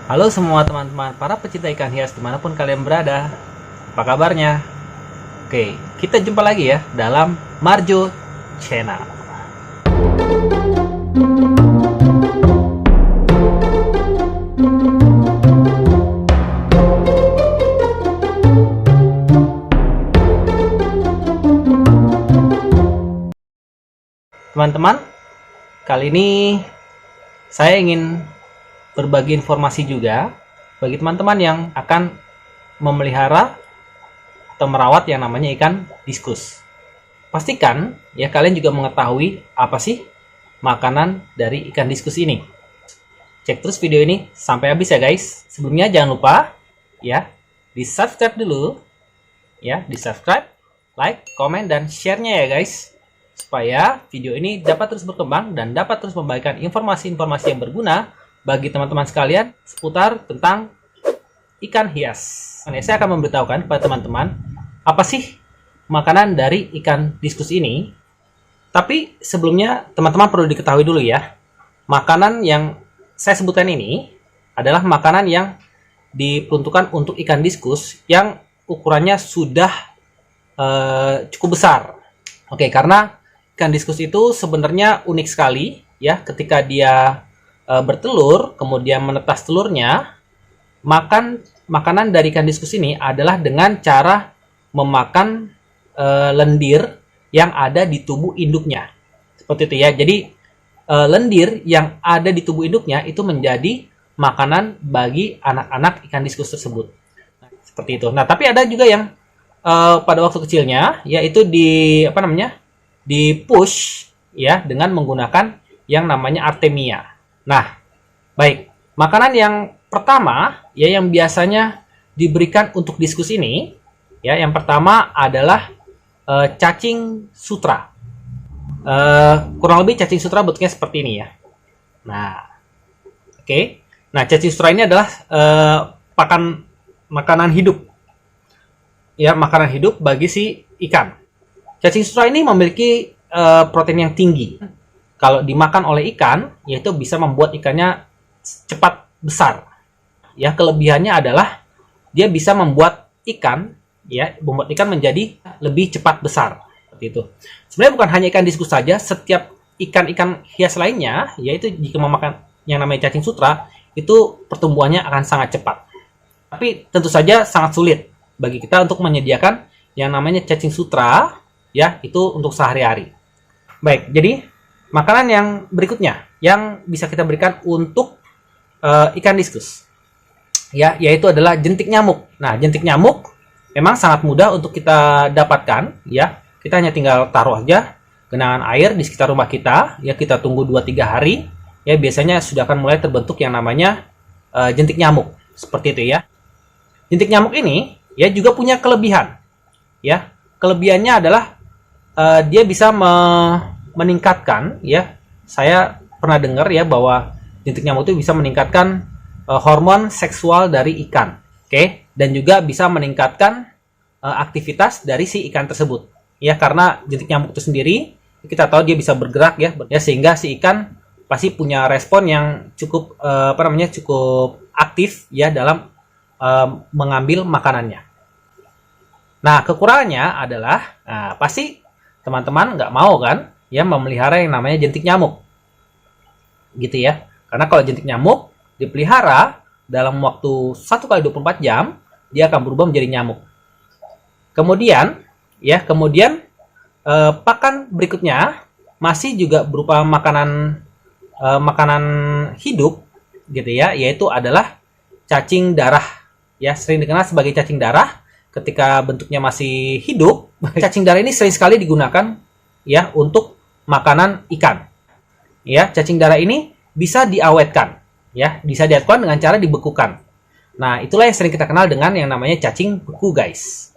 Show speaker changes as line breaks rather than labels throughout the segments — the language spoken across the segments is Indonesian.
Halo semua teman-teman para pecinta ikan hias dimanapun kalian berada. Apa kabarnya? Oke, kita jumpa lagi ya dalam Marjo Channel. Teman-teman, kali ini saya ingin berbagi informasi juga bagi teman-teman yang akan memelihara atau merawat yang namanya ikan diskus. Pastikan ya kalian juga mengetahui apa sih makanan dari ikan diskus ini. Cek terus video ini sampai habis ya guys. Sebelumnya jangan lupa ya di-subscribe dulu ya, di-subscribe, like, komen dan share-nya ya guys. Supaya video ini dapat terus berkembang dan dapat terus membagikan informasi-informasi yang berguna bagi teman-teman sekalian seputar tentang ikan hias. Saya akan memberitahukan kepada teman-teman apa sih makanan dari ikan diskus ini. Tapi sebelumnya teman-teman perlu diketahui dulu ya, makanan yang saya sebutkan ini adalah makanan yang diperuntukkan untuk ikan diskus yang ukurannya sudah cukup besar. Oke, karena ikan diskus itu sebenarnya unik sekali ya, ketika dia bertelur kemudian menetas telurnya, makanan dari ikan diskus ini adalah dengan cara memakan lendir yang ada di tubuh induknya. Seperti itu ya. Jadi lendir yang ada di tubuh induknya itu menjadi makanan bagi anak-anak ikan diskus tersebut. Seperti itu. Nah, tapi ada juga yang pada waktu kecilnya yaitu di push ya dengan menggunakan yang namanya artemia. Nah, baik. Makanan yang pertama ya yang biasanya diberikan untuk diskus ini ya, yang pertama adalah cacing sutra. Kurang lebih cacing sutra bentuknya seperti ini ya. Nah, oke. Nah, cacing sutra ini adalah makanan hidup. Ya, makanan hidup bagi si ikan. Cacing sutra ini memiliki protein yang tinggi. Kalau dimakan oleh ikan, yaitu bisa membuat ikannya cepat besar. Ya, kelebihannya adalah dia bisa membuat ikan menjadi lebih cepat besar. Seperti itu. Sebenarnya bukan hanya ikan diskus saja, setiap ikan-ikan hias lainnya, yaitu jika memakan yang namanya cacing sutra, itu pertumbuhannya akan sangat cepat. Tapi tentu saja sangat sulit bagi kita untuk menyediakan yang namanya cacing sutra ya, itu untuk sehari-hari. Baik, jadi makanan yang berikutnya yang bisa kita berikan untuk ikan diskus ya, yaitu adalah jentik nyamuk. Nah, jentik nyamuk memang sangat mudah untuk kita dapatkan ya. Kita hanya tinggal taruh aja genangan air di sekitar rumah kita ya, kita tunggu 2-3 hari ya, biasanya sudah akan mulai terbentuk yang namanya jentik nyamuk. Seperti itu ya. Jentik nyamuk ini ya juga punya kelebihan ya. Kelebihannya adalah dia bisa meningkatkan ya. Saya pernah dengar ya bahwa jentik nyamuk itu bisa meningkatkan hormon seksual dari ikan. Oke, dan juga bisa meningkatkan aktivitas dari si ikan tersebut. Ya, karena jentik nyamuk itu sendiri kita tahu dia bisa bergerak ya, sehingga si ikan pasti punya respon yang cukup cukup aktif ya dalam mengambil makanannya. Nah, kekurangannya adalah pasti teman-teman nggak mau kan ya memelihara yang namanya jentik nyamuk. Gitu ya. Karena kalau jentik nyamuk dipelihara dalam waktu 1 kali 24 jam, dia akan berubah menjadi nyamuk. Kemudian pakan berikutnya masih juga berupa makanan hidup gitu ya, yaitu adalah cacing darah. Ya, sering dikenal sebagai cacing darah. Ketika bentuknya masih hidup, cacing darah ini sering sekali digunakan ya untuk makanan ikan. Ya, cacing darah ini bisa diawetkan, ya, bisa diawetkan dengan cara dibekukan. Nah, itulah yang sering kita kenal dengan yang namanya cacing beku, guys.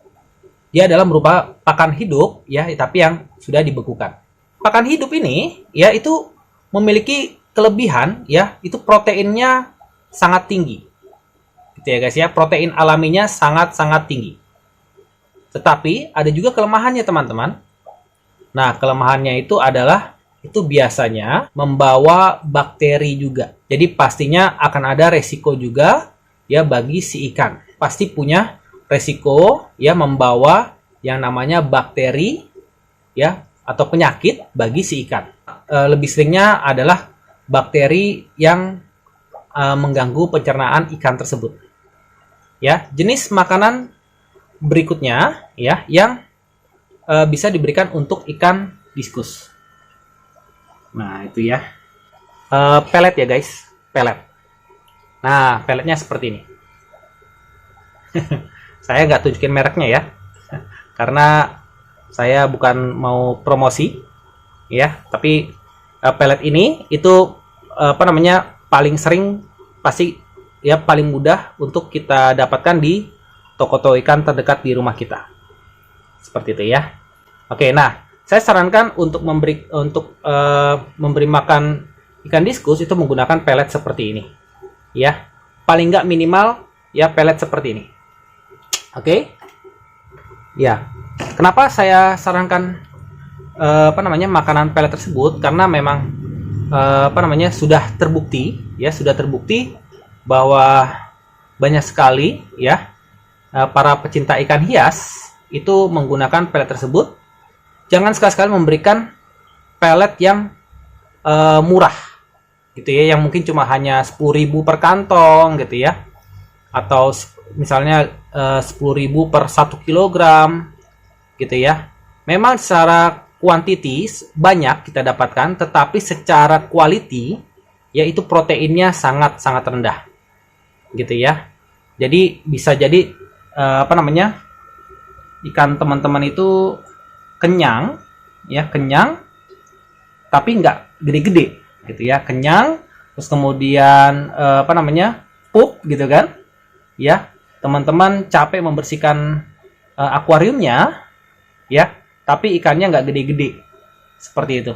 Dia adalah merupakan pakan hidup ya, tapi yang sudah dibekukan. Pakan hidup ini ya itu memiliki kelebihan ya, itu proteinnya sangat tinggi. Gitu ya, guys ya. Protein alaminya sangat-sangat tinggi. Tetapi ada juga kelemahannya, teman-teman. Nah, kelemahannya itu adalah itu biasanya membawa bakteri juga. Jadi pastinya akan ada resiko juga ya bagi si ikan. Pasti punya resiko ya membawa yang namanya bakteri ya atau penyakit bagi si ikan. Lebih seringnya adalah bakteri yang mengganggu pencernaan ikan tersebut. Ya, jenis makanan berikutnya ya yang bisa diberikan untuk ikan diskus. Nah, itu ya. Pelet ya guys, pelet. Nah, peletnya seperti ini. Saya nggak tunjukin mereknya ya, karena saya bukan mau promosi ya, tapi pelet ini itu paling sering pasti ya paling mudah untuk kita dapatkan di toko-toko ikan terdekat di rumah kita. Seperti itu ya. Oke, nah saya sarankan untuk memberi makan ikan diskus itu menggunakan pelet seperti ini. Ya, paling nggak minimal ya pelet seperti ini. Oke. Ya. Kenapa saya sarankan makanan pelet tersebut? Karena memang sudah terbukti bahwa banyak sekali ya para pecinta ikan hias itu menggunakan pelet tersebut. Jangan sekali-sekali memberikan pelet yang murah gitu ya, yang mungkin cuma hanya 10.000 per kantong gitu ya, atau misalnya 10.000 per 1 kilogram gitu ya. Memang secara quantity banyak kita dapatkan, tetapi secara quality yaitu proteinnya sangat-sangat rendah gitu ya. Jadi bisa jadi ikan teman-teman itu kenyang tapi nggak gede-gede gitu ya, kenyang terus kemudian pup gitu kan ya, teman-teman capek membersihkan akuariumnya ya, tapi ikannya nggak gede-gede seperti itu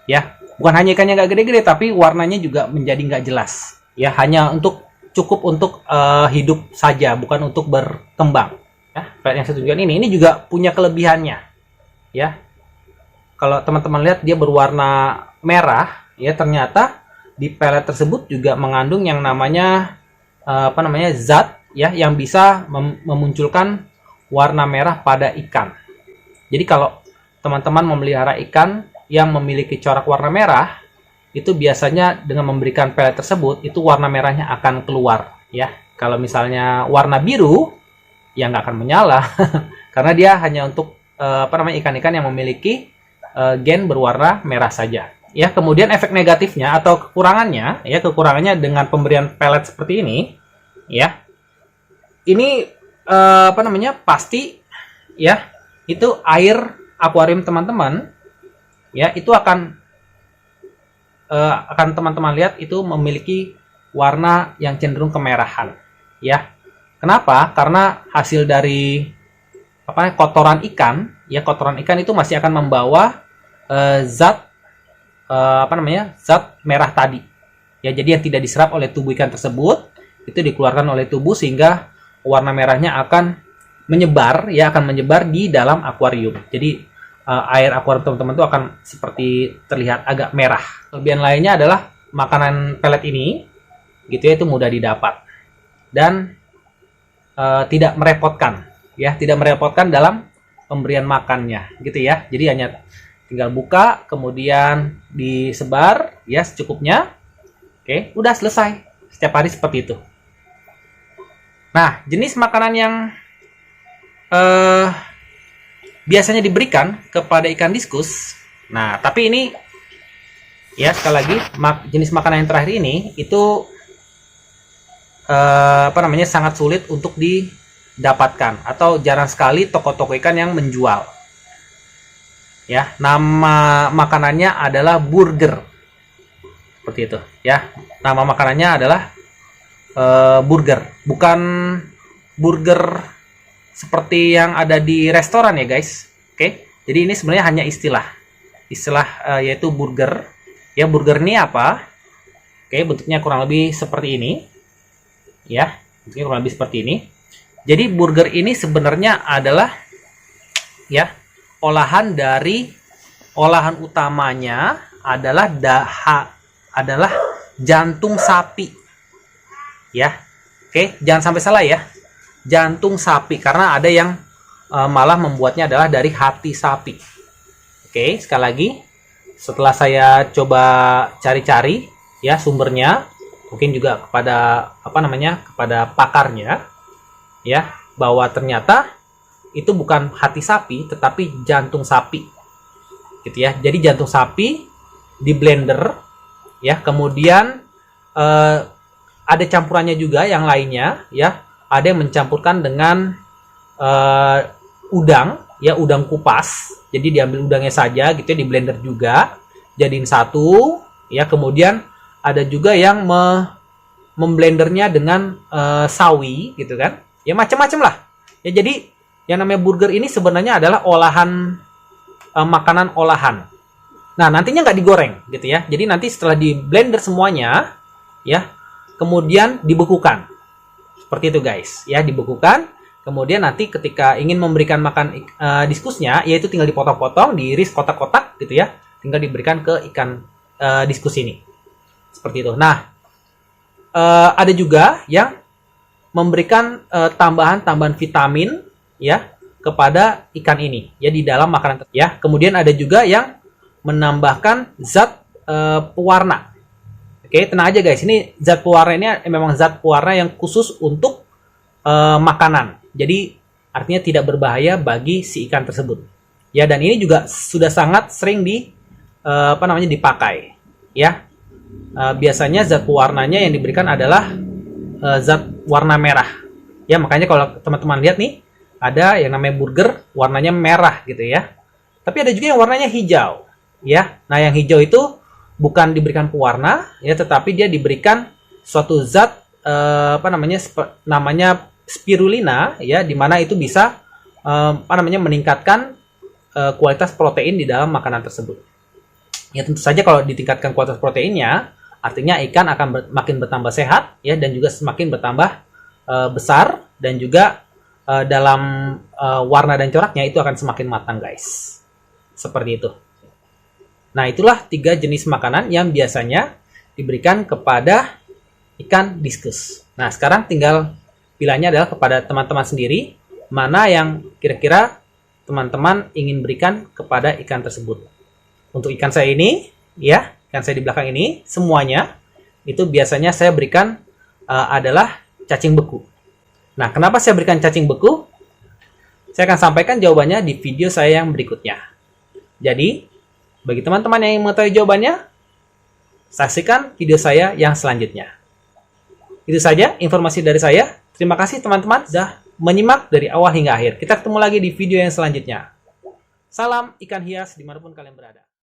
ya. Bukan hanya ikannya nggak gede-gede, tapi warnanya juga menjadi nggak jelas ya, hanya cukup untuk hidup saja, bukan untuk berkembang ya. Pelet yang saya tunjukkan ini juga punya kelebihannya ya. Kalau teman-teman lihat dia berwarna merah ya, ternyata di pelet tersebut juga mengandung yang namanya zat ya yang bisa memunculkan warna merah pada ikan. Jadi kalau teman-teman memelihara ikan yang memiliki corak warna merah, itu biasanya dengan memberikan pelet tersebut itu warna merahnya akan keluar ya. Kalau misalnya warna biru ya nggak akan menyala karena dia hanya untuk ikan-ikan yang memiliki gen berwarna merah saja ya. Kemudian efek negatifnya atau kekurangannya dengan pemberian pelet seperti ini ya, ini pasti ya, itu air akuarium teman-teman ya itu akan teman-teman lihat itu memiliki warna yang cenderung kemerahan ya. Kenapa? Karena hasil dari kotoran ikan ya, kotoran ikan itu masih akan membawa zat merah tadi ya. Jadi yang tidak diserap oleh tubuh ikan tersebut itu dikeluarkan oleh tubuh, sehingga warna merahnya akan menyebar di dalam akuarium. Jadi air akuarium teman-teman itu akan seperti terlihat agak merah. Kelebihan lainnya adalah makanan pelet ini gitu ya, itu mudah didapat dan tidak merepotkan dalam pemberian makannya gitu ya. Jadi hanya tinggal buka kemudian disebar ya secukupnya. Oke, udah selesai. Setiap hari seperti itu. Nah, jenis makanan yang biasanya diberikan kepada ikan diskus. Nah, tapi ini ya sekali lagi jenis makanan yang terakhir ini itu sangat sulit untuk didapatkan atau jarang sekali toko-toko ikan yang menjual. Ya, nama makanannya adalah burger. Seperti itu, ya. Nama makanannya adalah burger, bukan burger seperti yang ada di restoran ya, guys. Oke. Jadi ini sebenarnya hanya istilah yaitu burger. Ya, burger ini apa? Oke, bentuknya kurang lebih seperti ini. Ya, bentuknya kurang lebih seperti ini. Jadi burger ini sebenarnya adalah ya olahan utamanya adalah jantung sapi. Ya. Oke, jangan sampai salah ya. Jantung sapi, karena ada yang malah membuatnya adalah dari hati sapi. Oke, sekali lagi, setelah saya coba cari-cari ya sumbernya, mungkin juga kepada kepada pakarnya ya, bahwa ternyata itu bukan hati sapi tetapi jantung sapi. Gitu ya. Jadi jantung sapi di blender ya, kemudian ada campurannya juga yang lainnya ya. Ada yang mencampurkan dengan udang ya, udang kupas. Jadi diambil udangnya saja gitu ya, di blender juga jadiin satu ya. Kemudian ada juga yang memblendernya dengan sawi gitu kan ya, macam-macam lah ya. Jadi yang namanya burger ini sebenarnya adalah olahan makanan olahan. Nah, nantinya nggak digoreng gitu ya. Jadi nanti setelah di blender semuanya ya, kemudian dibekukan seperti itu guys ya, dibekukan. Kemudian nanti ketika ingin memberikan makan diskusnya, yaitu tinggal dipotong-potong, diiris kotak-kotak gitu ya, tinggal diberikan ke ikan diskus ini. Seperti itu. Nah, ada juga yang memberikan tambahan-tambahan vitamin ya kepada ikan ini ya di dalam makanan ya. Kemudian ada juga yang menambahkan zat pewarna. Oke, tenang aja guys, ini zat pewarna ini memang zat pewarna yang khusus untuk makanan. Jadi artinya tidak berbahaya bagi si ikan tersebut. Ya, dan ini juga sudah sangat sering dipakai. Ya. Biasanya zat pewarnanya yang diberikan adalah zat warna merah. Ya, makanya kalau teman-teman lihat nih, ada yang namanya burger warnanya merah gitu ya. Tapi ada juga yang warnanya hijau. Ya. Nah, yang hijau itu bukan diberikan pewarna ya, tetapi dia diberikan suatu zat namanya spirulina ya, dimana itu bisa meningkatkan kualitas protein di dalam makanan tersebut. Ya, tentu saja kalau ditingkatkan kualitas proteinnya, artinya ikan akan makin bertambah sehat ya, dan juga semakin bertambah besar, dan juga dalam warna dan coraknya itu akan semakin matang guys. Seperti itu. Nah, itulah 3 jenis makanan yang biasanya diberikan kepada ikan diskus. Nah, sekarang tinggal pilihannya adalah kepada teman-teman sendiri, mana yang kira-kira teman-teman ingin berikan kepada ikan tersebut. Untuk ikan saya ini, ya, ikan saya di belakang ini, semuanya itu biasanya saya berikan adalah cacing beku. Nah, kenapa saya berikan cacing beku? Saya akan sampaikan jawabannya di video saya yang berikutnya. Jadi, bagi teman-teman yang ingin mengetahui jawabannya, saksikan video saya yang selanjutnya. Itu saja informasi dari saya. Terima kasih teman-teman sudah menyimak dari awal hingga akhir. Kita ketemu lagi di video yang selanjutnya. Salam ikan hias dimanapun kalian berada.